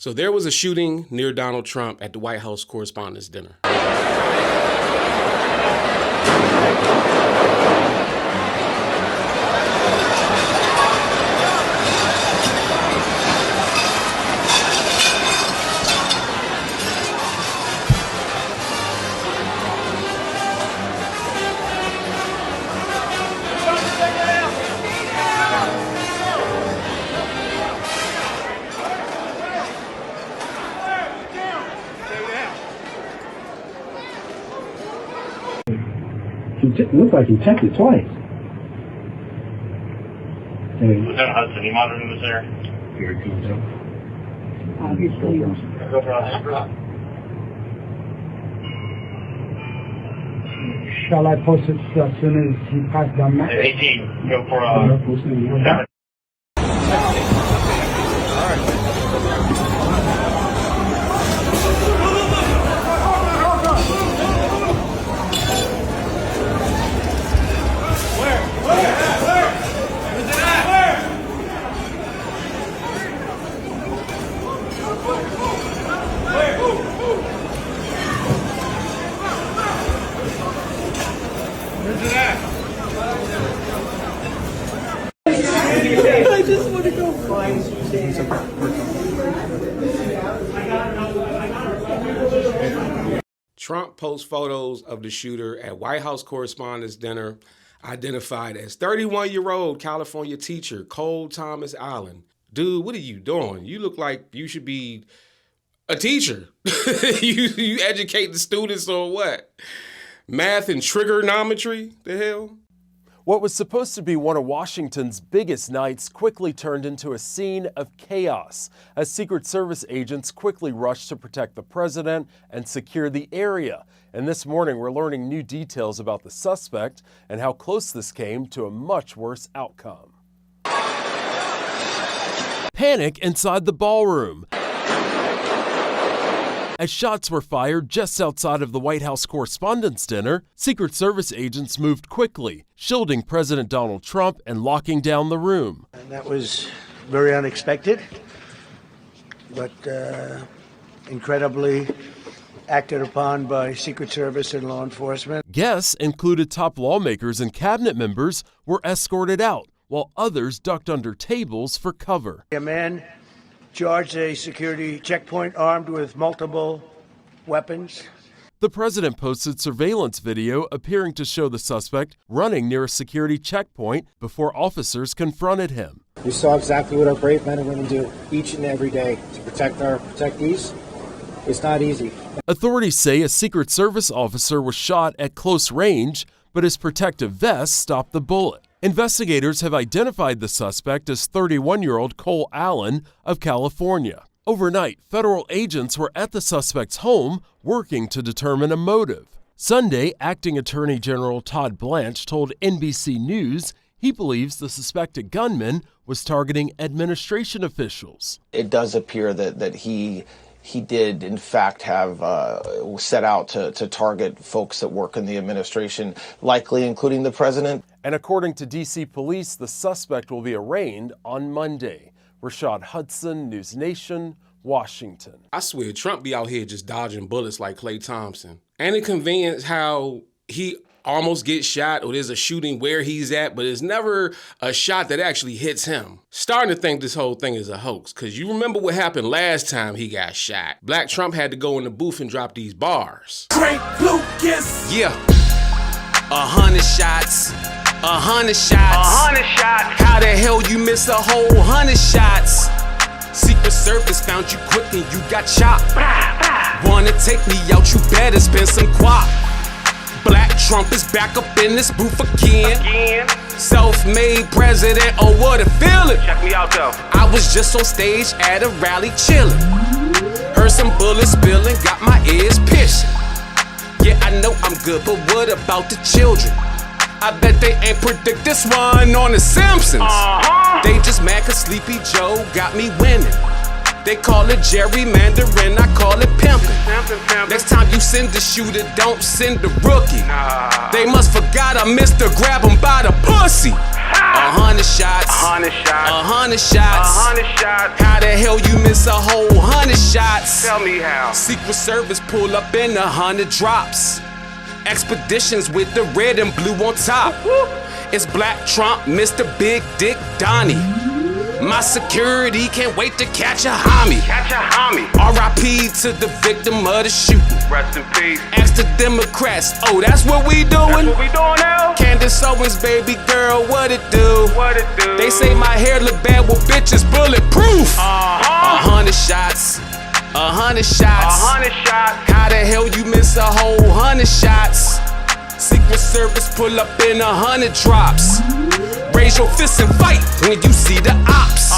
So there was a shooting near Donald Trump at the White House Correspondents Dinner. It looked like he checked it twice. Lieutenant Hudson, you monitoring this area? Very good, Joe. Go for Shall I post it as soon as he passes down that? 18, go for I just want to go find Trump posts photos of the shooter at White House Correspondents Dinner, identified as 31-year-old California teacher Cole Thomas Allen. Dude, what are you doing? You look like you should be a teacher. you educate the students on what? Math and trigonometry? The hell? What was supposed to be one of Washington's biggest nights quickly turned into a scene of chaos as Secret Service agents quickly rushed to protect the president and secure the area. And this morning, we're learning new details about the suspect and how close this came to a much worse outcome. Panic inside the ballroom as shots were fired just outside of the White House Correspondents Dinner. Secret Service agents moved quickly, shielding President Donald Trump and locking down the room. And that was very unexpected, but incredibly acted upon by Secret Service and law enforcement. Guests, included top lawmakers and cabinet members, were escorted out, while others ducked under tables for cover. A man charged a security checkpoint armed with multiple weapons. The president posted surveillance video appearing to show the suspect running near a security checkpoint before officers confronted him. We saw exactly what our brave men and women do each and every day to protect these. It's not easy. Authorities say a Secret Service officer was shot at close range, but his protective vest stopped the bullet. Investigators have identified the suspect as 31-year-old Cole Allen of California. Overnight, federal agents were at the suspect's home working to determine a motive. Sunday, Acting Attorney General Todd Blanche told NBC News he believes the suspected gunman was targeting administration officials. It does appear that he did, in fact, have set out to target folks that work in the administration, likely including the president. And according to D.C. police, the suspect will be arraigned on Monday. Rashad Hudson, News Nation, Washington. I swear, Trump be out here just dodging bullets like Klay Thompson. And it convenience how he almost gets shot or there's a shooting where he's at, but it's never a shot that actually hits him. Starting to think this whole thing is a hoax, because you remember what happened last time he got shot. Black Trump had to go in the booth and drop these bars. Frank Lucas. Yeah. 100 shots. 100 shots. 100 shots. How the hell you miss a whole 100 shots? Secret Service found you quick and you got chopped. Wanna take me out, you better spend some guap. Black Trump is back up in this booth again. Self-made president, oh what a feeling. Check me out though. I was just on stage at a rally chillin'. Heard some bullets spilling, got my ears piercing. Yeah, I know I'm good, but what about the children? I bet they ain't predict this one on The Simpsons. They just mad cause Sleepy Joe got me winning. They call it gerrymandering, I call it pimping. Next time you send a shooter, don't send a rookie. They must forgot I missed to grab him by the pussy. 100 shots. 100 shots. 100 shots. 100 shots. How the hell you miss a whole 100 shots. Tell me how. Secret Service pull up in 100 drops. Expeditions with the red and blue on top. It's Black Trump, Mr. Big Dick Donnie. My security can't wait to catch a homie. Catch a homie. R.I.P. to the victim of the shooting. Rest in peace. Ask the Democrats, oh, that's what we doing? That's what we doing now? Candace Owens, baby girl, what it do? What it do? They say my hair look bad, well, bitches bulletproof. 100 shots, 100 shots. 100 shots. How the hell you miss a whole 100 shots? Secret Service pull up in 100 drops. Raise your fists and fight when you see the ops.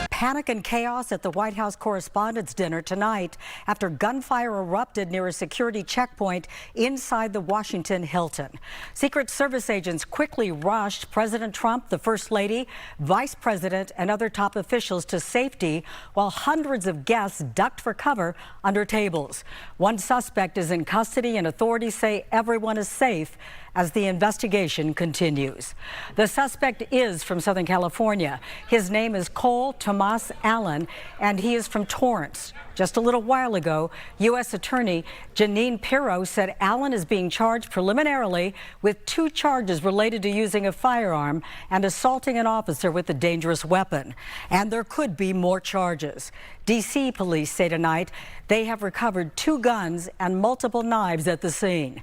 Panic and chaos at the White House Correspondents Dinner tonight after gunfire erupted near a security checkpoint inside the Washington Hilton. Secret Service agents quickly rushed President Trump, the First Lady, Vice President, and other top officials to safety while hundreds of guests ducked for cover under tables. One suspect is in custody and authorities say everyone is safe as the investigation continues. The suspect is from Southern California. His name is Cole Thomas Allen, and he is from Torrance. Just a little while ago, U.S. Attorney Janine Pirro said Allen is being charged preliminarily with 2 charges related to using a firearm and assaulting an officer with a dangerous weapon. And there could be more charges. D.C. police say tonight they have recovered 2 guns and multiple knives at the scene.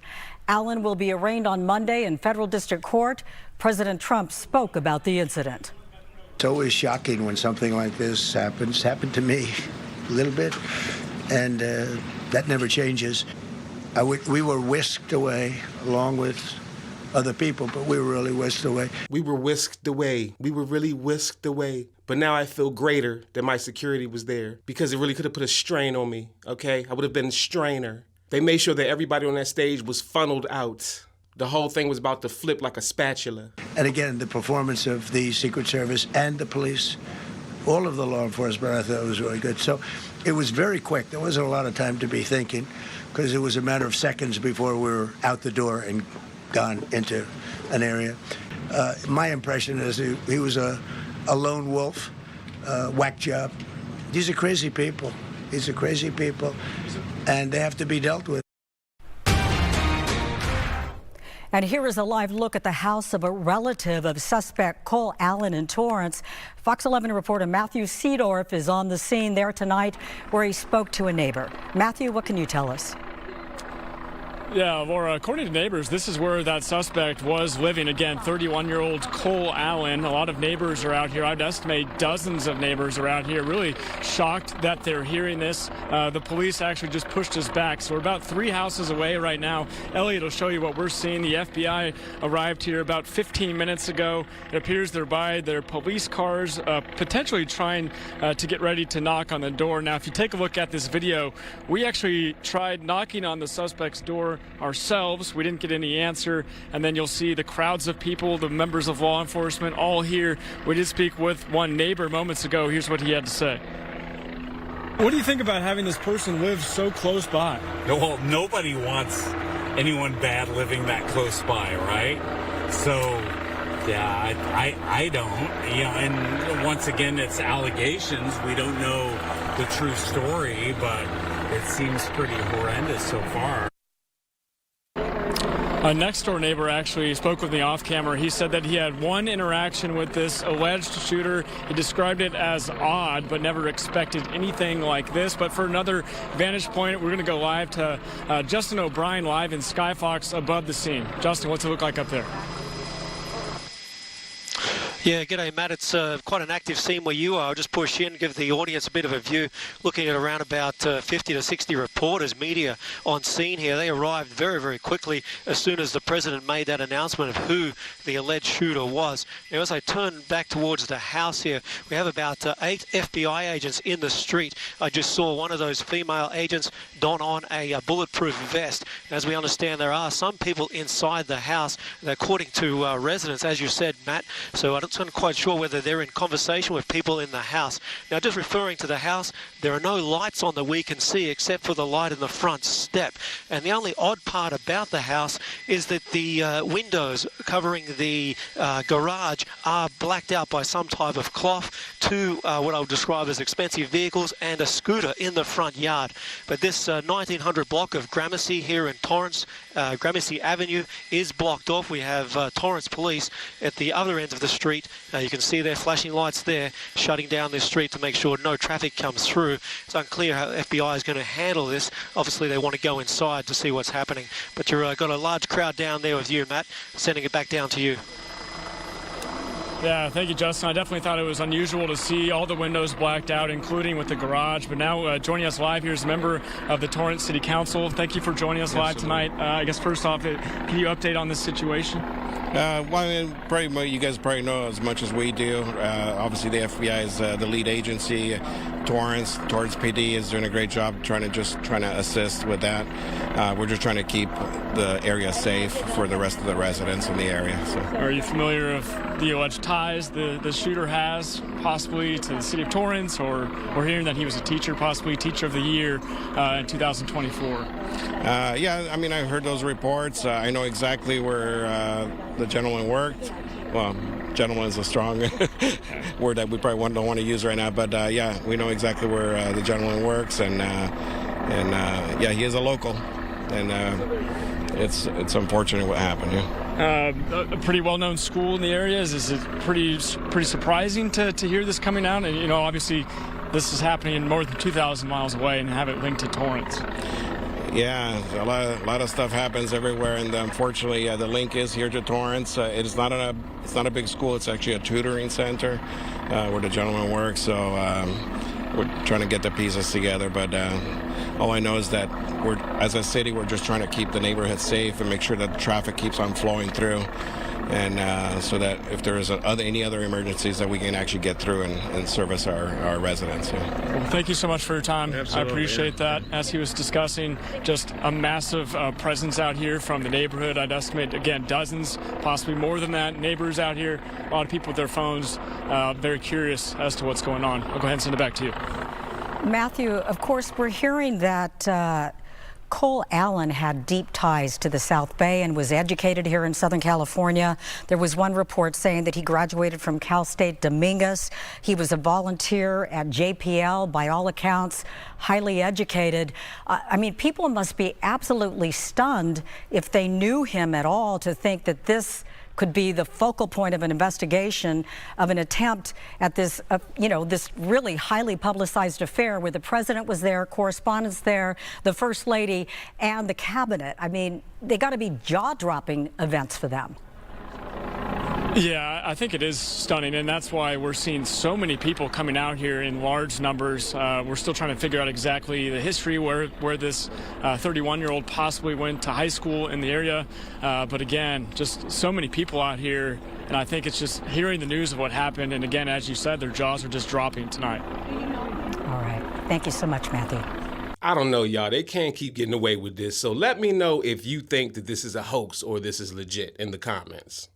Allen will be arraigned on Monday in federal district court. President Trump spoke about the incident. It's always shocking when something like this happens. Happened to me a little bit, and that never changes. We were whisked away along with other people, but we were really whisked away. We were whisked away. We were really whisked away. But now I feel greater that my security was there because it really could have put a strain on me, okay? I would have been a strainer. They made sure that everybody on that stage was funneled out. The whole thing was about to flip like a spatula. And again, the performance of the Secret Service and the police, all of the law enforcement, I thought was really good. So it was very quick. There wasn't a lot of time to be thinking because it was a matter of seconds before we were out the door and gone into an area. My impression is he was a lone wolf, whack job. These are crazy people. These are crazy people, and they have to be dealt with. And here is a live look at the house of a relative of suspect Cole Allen in Torrance. Fox 11 reporter Matthew Seedorf is on the scene there tonight where he spoke to a neighbor. Matthew, what can you tell us? Yeah, Laura, according to neighbors, this is where that suspect was living. Again, 31-year-old Cole Allen. A lot of neighbors are out here. I'd estimate dozens of neighbors are out here, really shocked that they're hearing this. The police actually just pushed us back. So we're about 3 houses away right now. Elliot will show you what we're seeing. The FBI arrived here about 15 minutes ago. It appears they're by their police cars, potentially trying to get ready to knock on the door. Now, if you take a look at this video, we actually tried knocking on the suspect's door ourselves. We didn't get any answer, and then you'll see the crowds of people, the members of law enforcement, all here. We did speak with one neighbor moments ago. Here's what he had to say. What do you think about having this person live so close by? Well, nobody wants anyone bad living that close by, right? So, yeah, I don't. You know, and once again, it's allegations. We don't know the true story, but it seems pretty horrendous so far. A next-door neighbor actually spoke with me off-camera. He said that he had one interaction with this alleged shooter. He described it as odd, but never expected anything like this. But for another vantage point, we're going to go live to Justin O'Brien live in Skyfox above the scene. Justin, what's it look like up there? Yeah, g'day, Matt. It's quite an active scene where you are. I'll just push in, give the audience a bit of a view. Looking at around about 50 to 60 reporters, media on scene here. They arrived very, very quickly as soon as the president made that announcement of who the alleged shooter was. Now, as I turn back towards the house here, we have about 8 FBI agents in the street. I just saw one of those female agents don on a bulletproof vest. As we understand, there are some people inside the house, according to residents, as you said, Matt. So I don't not quite sure whether they're in conversation with people in the house. Now, just referring to the house, there are no lights on that we can see except for the light in the front step. And the only odd part about the house is that the windows covering the garage are blacked out by some type of cloth to what I would describe as expensive vehicles and a scooter in the front yard. But this 1900 block of Gramercy here in Torrance, Gramercy Avenue, is blocked off. We have Torrance police at the other end of the street. You can see their flashing lights there, shutting down this street to make sure no traffic comes through. It's unclear how FBI is going to handle this. Obviously, they want to go inside to see what's happening. But you've got a large crowd down there with you, Matt. Sending it back down to you. Yeah, thank you, Justin. I definitely thought it was unusual to see all the windows blacked out, including with the garage. But now joining us live here is a member of the Torrance City Council. Thank you for joining us live tonight. I guess first off, can you update on this situation? Well, I mean, you guys probably know as much as we do. Obviously, the FBI is the lead agency. Torrance PD is doing a great job trying to assist with that. We're just trying to keep the area safe for the rest of the residents in the area. So. Are you familiar with the alleged ties the shooter has possibly to the city of Torrance, or we're hearing that he was a teacher, possibly Teacher of the Year in 2024? Yeah, I mean, I heard those reports. I know exactly where the gentleman worked. Well, gentleman is a strong word that we probably don't want to use right now, but yeah, we know exactly where the gentleman works, and yeah, he is a local, and it's unfortunate what happened. Yeah. A pretty well-known school in the area. Is it pretty surprising to hear this coming out? And obviously, this is happening more than 2,000 miles away, and have it linked to Torrance. Yeah, a lot of stuff happens everywhere, and unfortunately, the link is here to Torrance. It's not a big school. It's actually a tutoring center where the gentleman works. So we're trying to get the pieces together. But all I know is that as a city, we're just trying to keep the neighborhood safe and make sure that the traffic keeps on flowing through. And so that if there is any other emergencies, that we can actually get through and service our residents. Yeah. Well, thank you so much for your time. Absolutely, I appreciate that. As he was discussing, just a massive presence out here from the neighborhood. I'd estimate, again, dozens, possibly more than that, neighbors out here, a lot of people with their phones, very curious as to what's going on. I'll go ahead and send it back to you. Matthew, of course, we're hearing that Cole Allen had deep ties to the South Bay and was educated here in Southern California. There was one report saying that he graduated from Cal State Dominguez. He was a volunteer at JPL, by all accounts, highly educated. I mean, people must be absolutely stunned if they knew him at all to think that this could be the focal point of an investigation of an attempt at this, this really highly publicized affair where the president was there, correspondents there, the first lady, and the cabinet. I mean, they got to be jaw-dropping events for them. Yeah, I think it is stunning, and that's why we're seeing so many people coming out here in large numbers. We're still trying to figure out exactly the history where this 31-year-old possibly went to high school in the area. But again, just so many people out here, and I think it's just hearing the news of what happened. And again, as you said, their jaws are just dropping tonight. All right. Thank you so much, Matthew. I don't know, y'all. They can't keep getting away with this. So let me know if you think that this is a hoax or this is legit in the comments.